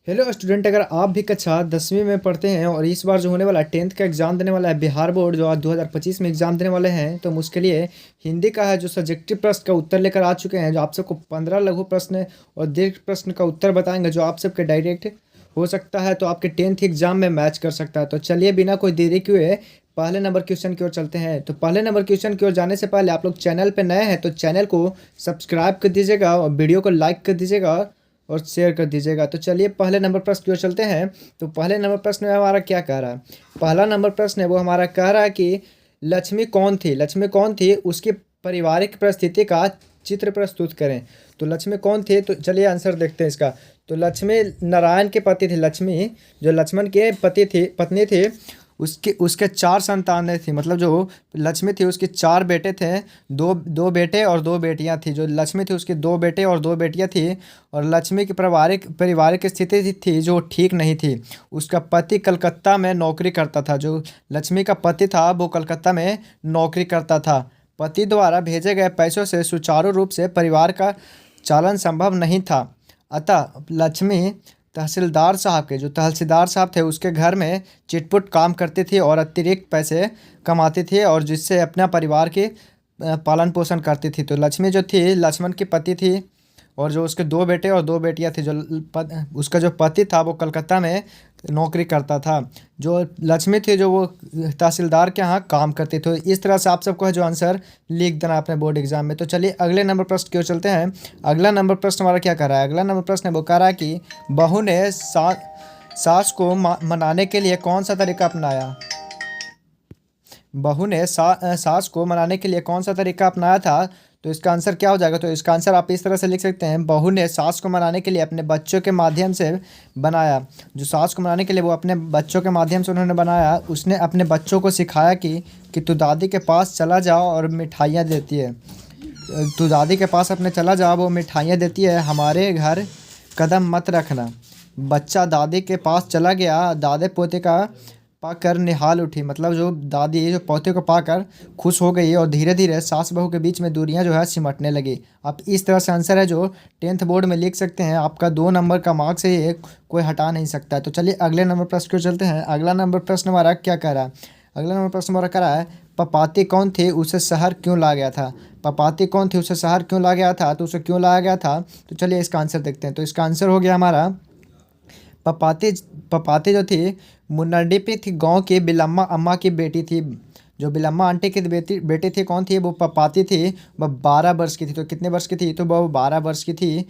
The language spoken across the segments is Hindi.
हेलो स्टूडेंट, अगर आप भी कक्षा 10वीं में पढ़ते हैं और इस बार जो होने वाला 10th का एग्ज़ाम देने वाला है बिहार बोर्ड जो आज 2025 में एग्ज़ाम देने वाले हैं, तो हम उसके लिए हिंदी का है जो सब्जेक्टिव प्रश्न का उत्तर लेकर आ चुके हैं। जो आप सबको 15 लघु प्रश्न और दीर्घ प्रश्न का उत्तर बताएंगे जो आप सबके डायरेक्ट हो सकता है तो आपके 10th एग्जाम में मैच कर सकता है। तो चलिए बिना कोई देरी किए पहले नंबर क्वेश्चन की ओर चलते हैं। तो पहले नंबर क्वेश्चन की ओर जाने से पहले आप लोग चैनल पर नए हैं तो चैनल को सब्सक्राइब कर दीजिएगा और वीडियो को लाइक कर दीजिएगा और शेयर कर दीजिएगा। तो चलिए पहले नंबर प्रश्न की ओर चलते हैं। तो पहले नंबर प्रश्न में हमारा क्या कह रहा है? पहला नंबर प्रश्न है वो हमारा कह रहा है कि लक्ष्मी कौन थी, लक्ष्मी कौन थी, उसकी पारिवारिक परिस्थिति का चित्र प्रस्तुत करें। तो लक्ष्मी कौन थी? तो चलिए आंसर देखते हैं इसका। तो लक्ष्मी नारायण के पति थे। लक्ष्मी जो लक्ष्मण के पति थी, पत्नी थी, उसके उसके चार संतानें थी। मतलब जो लक्ष्मी थी उसके चार बेटे थे, दो दो बेटे और दो बेटियां थी। जो लक्ष्मी थी उसके दो बेटे और दो बेटियां थी। और लक्ष्मी की पारिवारिक स्थिति थी जो ठीक नहीं थी। उसका पति कलकत्ता में नौकरी करता था। जो लक्ष्मी का पति था वो कलकत्ता में नौकरी करता था। पति द्वारा भेजे गए पैसों से सुचारू रूप से परिवार का चालन संभव नहीं था। अतः लक्ष्मी तहसीलदार साहब थे उसके घर में चिटपुट काम करती थी और अतिरिक्त पैसे कमाती थी और जिससे अपना परिवार के पालन पोषण करती थी। तो लक्ष्मी जो थी लक्ष्मण की पति थी और जो उसके दो बेटे और दो बेटियां थी। उसका जो पति था वो कलकत्ता में नौकरी करता था। जो लक्ष्मी थी जो वो तहसीलदार के यहाँ काम करती थी। इस तरह से आप सबको है जो आंसर लिख देना अपने बोर्ड एग्जाम में। तो चलिए अगले नंबर प्रश्न की ओर चलते हैं। अगला नंबर प्रश्न हमारा क्या कर रहा है? अगला नंबर प्रश्न है वो कह रहा है कि बहू ने सास को मनाने के लिए कौन सा तरीका अपनाया? बहू ने सास को मनाने के लिए कौन सा तरीका अपनाया था? तो इसका आंसर क्या हो जाएगा? तो इसका आंसर आप इस तरह से लिख सकते हैं, बहू ने सास को मनाने के लिए अपने बच्चों के माध्यम से बनाया। जो सास को मनाने के लिए वो अपने बच्चों के माध्यम से उन्होंने बनाया। उसने अपने बच्चों को सिखाया कि तू दादी के पास चला जाओ और मिठाइयाँ देती है। तू दादी के पास अपने चला जाओ, वो मिठाइयाँ देती है, हमारे घर कदम मत रखना। बच्चा दादी के पास चला गया, दादे पोते का पाकर निहाल उठी। मतलब जो दादी जो पोते को पाकर खुश हो गई और धीरे धीरे सास बहू के बीच में दूरियां जो है सिमटने लगी। आप इस तरह से आंसर है जो 10th बोर्ड में लिख सकते हैं। आपका 2 नंबर का मार्क्स है ये, कोई हटा नहीं सकता है। तो चलिए अगले नंबर प्रश्न को चलते हैं। अगला नंबर प्रश्न हमारा क्या कह रहा है? अगला नंबर प्रश्न हमारा कह रहा है पपाती कौन थी, उसे शहर क्यों ला गया था? पपाती कौन थी, उसे शहर क्यों ला गया था? तो उसे क्यों लाया गया था? तो चलिए इसका आंसर देखते हैं। तो इसका आंसर हो गया हमारा पपाती। पपाती जो थी मुन्नडी पे थी, गांव की बिलम्मा अम्मा की बेटी थी। जो बिलम्मा आंटी की बेटी बेटी थी कौन थी? वो पपाती थी। वह 12 वर्ष की थी। तो कितने वर्ष की थी? तो वह 12 वर्ष की थी।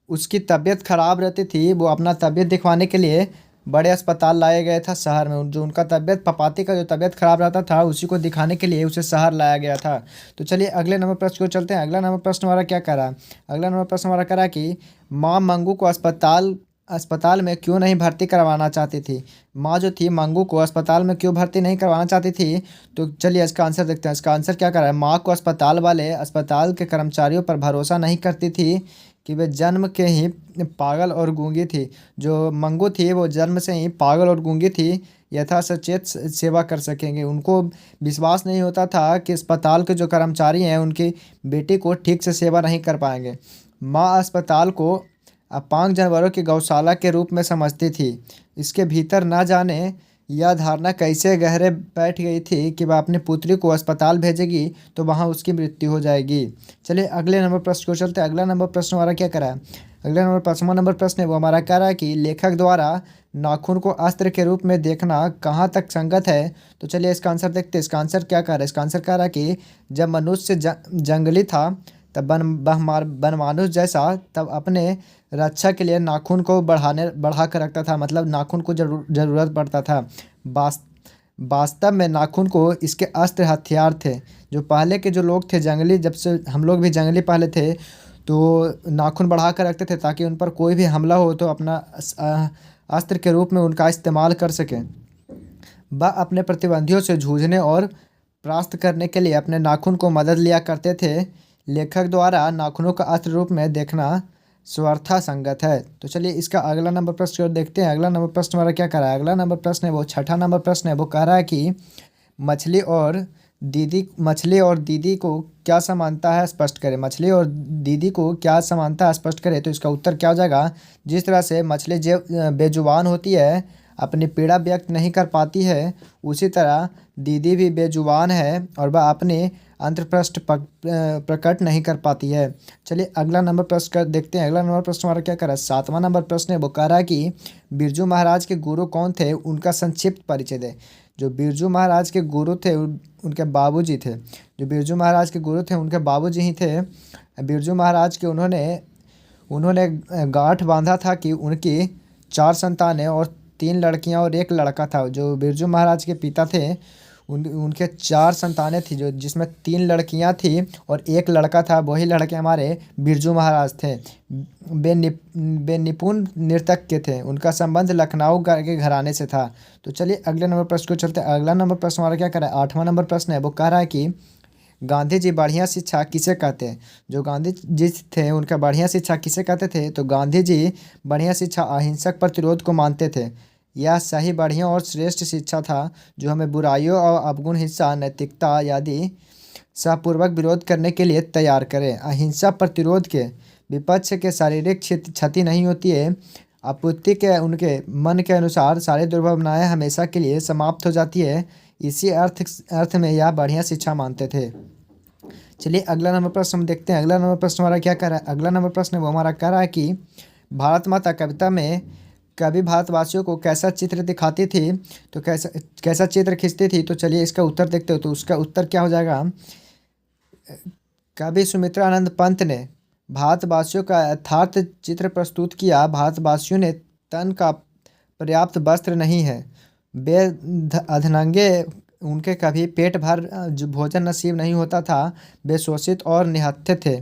उसकी तबीयत खराब रहती थी। वो अपना तबीयत दिखवाने के लिए बड़े अस्पताल लाया गया था शहर में। जो उनका तबीयत पपाती का जो तबीयत खराब रहता था उसी को दिखाने के लिए उसे शहर लाया गया था। तो चलिए अगले नंबर प्रश्न को चलते हैं। अगला नंबर प्रश्न हमारा क्या कह रहा है? अगला नंबर प्रश्न हमारा कह रहा है कि माँ मंगू को अस्पताल अस्पताल में क्यों नहीं भर्ती करवाना चाहती थी? माँ जो थी मंगू को अस्पताल में क्यों भर्ती नहीं करवाना चाहती थी? तो चलिए इसका आंसर देखते हैं। इसका आंसर क्या कर रहा है? माँ को अस्पताल वाले अस्पताल के कर्मचारियों पर भरोसा नहीं करती थी कि वे जन्म के ही पागल और गूंगी थी। जो मंगू थी वो जन्म से ही पागल और गूंगी थी, यथा सचेत सेवा कर सकेंगे। उनको विश्वास नहीं होता था कि अस्पताल के जो कर्मचारी हैं उनकी बेटी को ठीक से सेवा नहीं कर पाएंगे। माँ अस्पताल को अपांग जानवरों की गौशाला के रूप में समझती थी। इसके भीतर न जाने यह धारणा कैसे गहरे बैठ गई थी कि वह अपनी पुत्री को अस्पताल भेजेगी तो वहाँ उसकी मृत्यु हो जाएगी। चलिए अगले नंबर प्रश्न को चलते हैं। अगला नंबर प्रश्न हमारा क्या करा है? अगला नंबर 5वां नंबर प्रश्न है वो हमारा कह रहा है कि लेखक द्वारा नाखून को अस्त्र के रूप में देखना कहाँ तक संगत है? तो चलिए इसका आंसर देखते हैं। इसका आंसर क्या कह रहा है? इसका आंसर कह रहा है कि जब मनुष्य जंगली था तब बनमानुष जैसा तब अपने रक्षा के लिए नाखून को बढ़ा कर रखता था। मतलब नाखून को ज़रूरत पड़ता था। वास्तव में नाखून को इसके अस्त्र हथियार थे। जो पहले के जो लोग थे जंगली, जब से हम लोग भी जंगली पहले थे तो नाखून बढ़ा कर रखते थे ताकि उन पर कोई भी हमला हो तो अपना अस्त्र के रूप में उनका इस्तेमाल कर सकें। वह अपने प्रतिद्वंदियों से जूझने और परास्त करने के लिए अपने नाखून को मदद लिया करते थे। लेखक द्वारा नाखूनों का अस्त्र रूप में देखना स्वार्था संगत है। तो चलिए इसका अगला नंबर प्रश्न की ओर देखते हैं। अगला नंबर प्रश्न हमारा क्या कर रहा है? अगला नंबर प्रश्न है वो 6ठा नंबर प्रश्न है वो कह रहा है कि मछली और दीदी मछली और दीदी को क्या समानता है स्पष्ट करें। मछली और दीदी को क्या समानता है स्पष्ट करें, तो इसका उत्तर क्या हो जाएगा। जिस तरह से मछली बेजुबान होती है, अपनी पीड़ा व्यक्त नहीं कर पाती है, उसी तरह दीदी भी बेजुबान है और वह अपने अंतर्प्रष्ट प्रकट नहीं कर पाती है। चलिए अगला नंबर प्रश्न कर देखते हैं। अगला नंबर प्रश्न हमारा क्या कर रहा है, 7वां नंबर प्रश्न है, वो कह रहा है कि बिरजू महाराज के गुरु कौन थे, उनका संक्षिप्त परिचय दे। जो बिरजू महाराज के गुरु थे उनके बाबूजी थे। जो बिरजू महाराज के गुरु थे उनके बाबूजी ही थे। बिरजू महाराज के उन्होंने उन्होंने गांठ बांधा था कि उनकी 4 संतानें और 3 लड़कियां और एक लड़का था। जो बिरजू महाराज के पिता थे उनके 4 संतानें थी, जो जिसमें 3 लड़कियां थी और एक लड़का था। वही लड़के हमारे बिरजू महाराज थे। वे निपुण नर्तक के थे। उनका संबंध लखनऊ के घराने से था। तो चलिए अगले नंबर प्रश्न को चलते हैं। अगला नंबर प्रश्न हमारा क्या कर रहा है, 8वां नंबर प्रश्न है, वो कह रहा है कि गांधी जी बढ़िया शिक्षा किसे कहते हैं। जो गांधी जी थे उनका बढ़िया शिक्षा किसे कहते थे, तो गांधी जी बढ़िया शिक्षा अहिंसक प्रतिरोध को मानते थे। यह सही, बढ़िया और श्रेष्ठ शिक्षा था जो हमें बुराइयों और अवगुण, हिंसा, नैतिकता आदि सहपूर्वक विरोध करने के लिए तैयार करे। अहिंसा प्रतिरोध के विपक्ष के शारीरिक क्षति नहीं होती है, आपूर्ति के उनके मन के अनुसार सारी दुर्भावनाएं हमेशा के लिए समाप्त हो जाती है। इसी अर्थ में यह बढ़िया शिक्षा मानते थे। चलिए अगला नंबर प्रश्न हम देखते हैं। अगला नंबर प्रश्न हमारा क्या कह रहा है, अगला नंबर प्रश्न वो हमारा कह रहा है कि भारत माता कविता में कवि भारतवासियों को कैसा चित्र दिखाती थी, तो कैसा कैसा चित्र खींचती थी। तो चलिए इसका उत्तर देखते हो, तो उसका उत्तर क्या हो जाएगा। कवि सुमित्रानंद पंत ने भारतवासियों का यथार्थ चित्र प्रस्तुत किया। भारतवासियों ने तन का पर्याप्त वस्त्र नहीं है, वे अधनंगे, उनके कभी पेट भर भोजन नसीब नहीं होता था, वे शोषित और निहत्थे थे,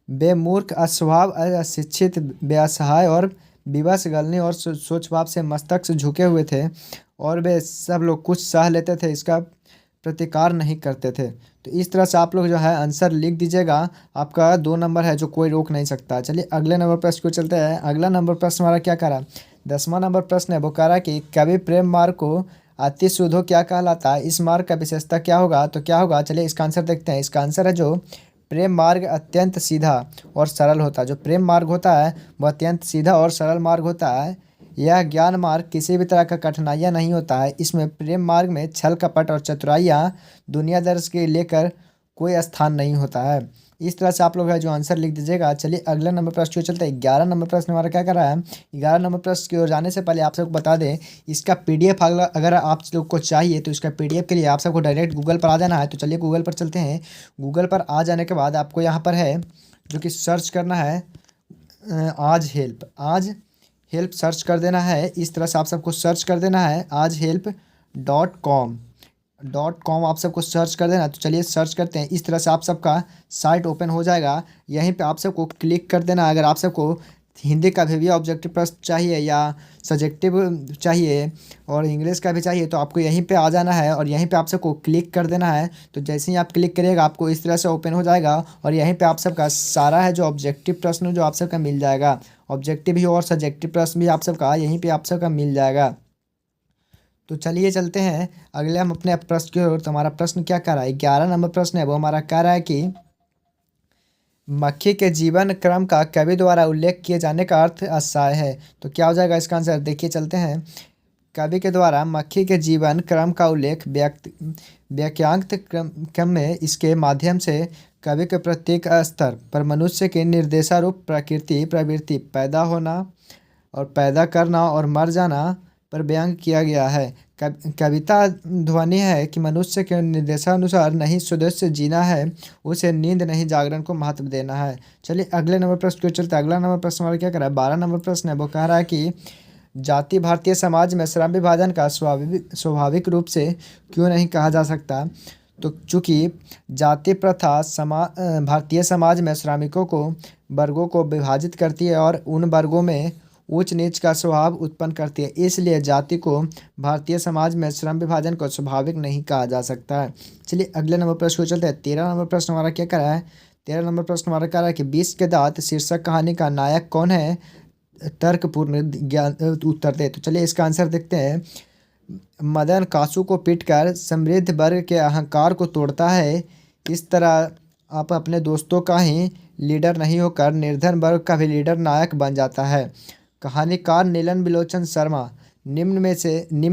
वे मूर्ख, अस्वभाव, अशिक्षित, बेअसहाय और विवश, गलनी और सोच भाव से मस्तक से झुके हुए थे, और वे सब लोग कुछ सह लेते थे, इसका प्रतिकार नहीं करते थे। तो इस तरह से आप लोग जो है आंसर लिख दीजिएगा। आपका 2 नंबर है जो कोई रोक नहीं सकता। चलिए अगले नंबर प्रश्न को चलते हैं। अगला नंबर प्रश्न हमारा क्या कह रहा है, 10वां नंबर प्रश्न है, वो कह रहा है कि कवि प्रेम मार्ग को अति शुद्धो क्या कहलाता है, इस मार्ग का विशेषता क्या होगा। तो क्या होगा, चलिए इसका आंसर देखते हैं। इसका आंसर है जो प्रेम मार्ग अत्यंत सीधा और सरल होता है। जो प्रेम मार्ग होता है वह अत्यंत सीधा और सरल मार्ग होता है। यह ज्ञान मार्ग किसी भी तरह का कठिनाइयाँ नहीं होता है। इसमें प्रेम मार्ग में छल कपट और चतुराइयाँ दुनियादारी के लेकर कोई स्थान नहीं होता है। इस तरह से आप लोग है जो आंसर लिख दीजिएगा। चलिए अगले नंबर प्रश्न की ओर चलते हैं। 11 नंबर प्रश्न हमारा क्या कर रहा है, 11 नंबर प्रश्न की ओर जाने से पहले आप सबको बता दें, इसका पीडीएफ अगर आप लोग को चाहिए तो इसका पीडीएफ के लिए आप सबको डायरेक्ट गूगल पर आ जाना है। तो चलिए गूगल पर चलते हैं। गूगल पर आ जाने के बाद आपको यहाँ पर है जो कि सर्च करना है आज हेल्प सर्च कर देना है। इस तरह से आप सबको सर्च कर देना है, ajhelp.com आप सबको सर्च कर देना। तो चलिए सर्च करते हैं। इस तरह से आप सबका साइट ओपन हो जाएगा। यहीं पे आप सबको क्लिक कर देना। अगर आप सबको हिंदी का भी ऑब्जेक्टिव प्रश्न चाहिए या सब्जेक्टिव चाहिए और इंग्लिश का भी चाहिए तो आपको यहीं पे आ जाना है और यहीं पे आप सबको क्लिक कर देना है। तो जैसे ही आप क्लिक करिएगा आपको इस तरह से ओपन हो जाएगा और यहीं पे आप सबका सारा है जो ऑब्जेक्टिव प्रश्न जो आप सबका मिल जाएगा। ऑब्जेक्टिव भी और सब्जेक्टिव प्रश्न भी आप सबका यहीं पे आप सबका मिल जाएगा। तो चलिए चलते हैं अगले हम अपने प्रश्न की ओर। तो हमारा प्रश्न क्या कर रहा है, 11 नंबर प्रश्न है, वो हमारा कह रहा है कि मक्खी के जीवन क्रम का कवि द्वारा उल्लेख किए जाने का अर्थ अस्थायी है। तो क्या हो जाएगा इसका आंसर, देखिए चलते हैं। कवि के द्वारा मक्खी के जीवन क्रम का उल्लेख वाक्यांत क्रम में इसके माध्यम से कवि के प्रत्येक स्तर पर मनुष्य के निर्देशारूप प्रकृति प्रवृत्ति पैदा होना और पैदा करना और मर जाना पर व्यंग किया गया है। कविता ध्वनि है कि मनुष्य के निर्देशानुसार नहीं स्वदेश जीना है, उसे नींद नहीं जागरण को महत्व देना है। चलिए अगले नंबर प्रश्न को चलते हैं। अगला नंबर प्रश्न हमारा क्या कर रहा है, 12 नंबर प्रश्न है, वो कह रहा है कि जाति भारतीय समाज में श्रम विभाजन का स्वाभाविक रूप से क्यों नहीं कहा जा सकता। तो चूँकि जाति प्रथा भारतीय समाज में श्रमिकों को वर्गों को विभाजित करती है और उन वर्गों में ऊंच नीच का स्वभाव उत्पन्न करती है, इसलिए जाति को भारतीय समाज में श्रम विभाजन को स्वाभाविक नहीं कहा जा सकता है। चलिए अगले नंबर प्रश्न को चलते हैं। 13 नंबर प्रश्न हमारा क्या कर रहा है, 13 नंबर प्रश्न हमारा कह रहा है कि 20 के दांत शीर्षक कहानी का नायक कौन है, तर्कपूर्ण ज्ञान उत्तर दे। तो चलिए इसका आंसर देखते हैं। मदन कासू को पीटकर समृद्ध वर्ग के अहंकार को तोड़ता है, इस तरह आप अपने दोस्तों का ही लीडर नहीं होकर निर्धन वर्ग का भी लीडर नायक बन जाता है। कहानीकार नीलन बिलोचन शर्मा निम्न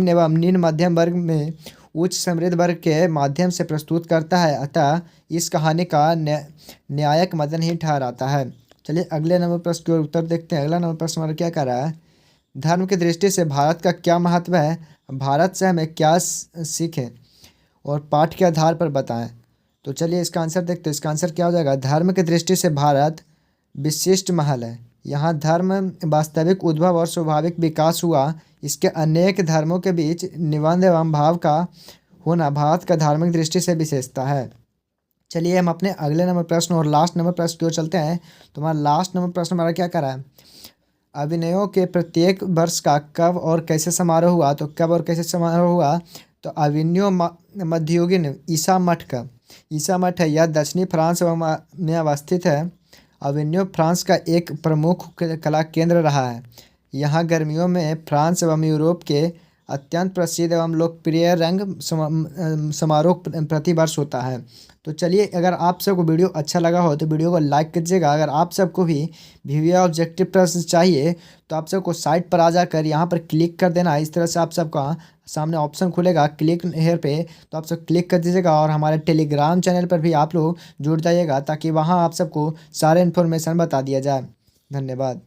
एवं निम्न मध्यम वर्ग में उच्च समृद्ध वर्ग के माध्यम से प्रस्तुत करता है, अतः इस कहानी का न्यायक मदन ही ठहराता है। चलिए अगले नंबर प्रश्न की ओर उत्तर देखते हैं। अगला नंबर प्रश्न हमारा क्या कर रहा है, धर्म की दृष्टि से भारत का क्या महत्व है, भारत से हमें क्या सीखें और पाठ के आधार पर बताएं। तो चलिए इसका आंसर देखते हैं। इसका आंसर क्या हो जाएगा, धर्म की दृष्टि से भारत विशिष्ट महल है। यहाँ धर्म वास्तविक उद्भव और स्वाभाविक विकास हुआ, इसके अनेक धर्मों के बीच निबंध एवं भाव का होना भारत का धार्मिक दृष्टि से विशेषता है। चलिए हम अपने अगले नंबर प्रश्न और लास्ट नंबर प्रश्न की ओर चलते हैं। तो हमारा लास्ट नंबर प्रश्न हमारा क्या करा है, अभिनयों के प्रत्येक वर्ष का कब और कैसे समारोह हुआ। तो कब और कैसे समारोह हुआ, तो अभिनयो मध्ययुगीन ईसा मठ है, यह दक्षिणी फ्रांस में अवस्थित है। अविन्यो फ्रांस का एक प्रमुख कला केंद्र रहा है। यहाँ गर्मियों में फ्रांस एवं यूरोप के अत्यंत प्रसिद्ध एवं लोकप्रिय रंग समारोह प्रतिवर्ष होता है। तो चलिए अगर आप सबको वीडियो अच्छा लगा हो तो वीडियो को लाइक कीजिएगा। अगर आप सबको भी वीवीआई ऑब्जेक्टिव प्रश्न चाहिए तो आप सबको साइट पर आ जाकर यहाँ पर क्लिक कर देना। इस तरह से आप सबका सामने ऑप्शन खुलेगा क्लिक हेयर पे, तो आप सब क्लिक कर दीजिएगा और हमारे टेलीग्राम चैनल पर भी आप लोग जुड़ जाइएगा ताकि वहाँ आप सबको सारे इन्फॉर्मेशन बता दिया जाए। धन्यवाद।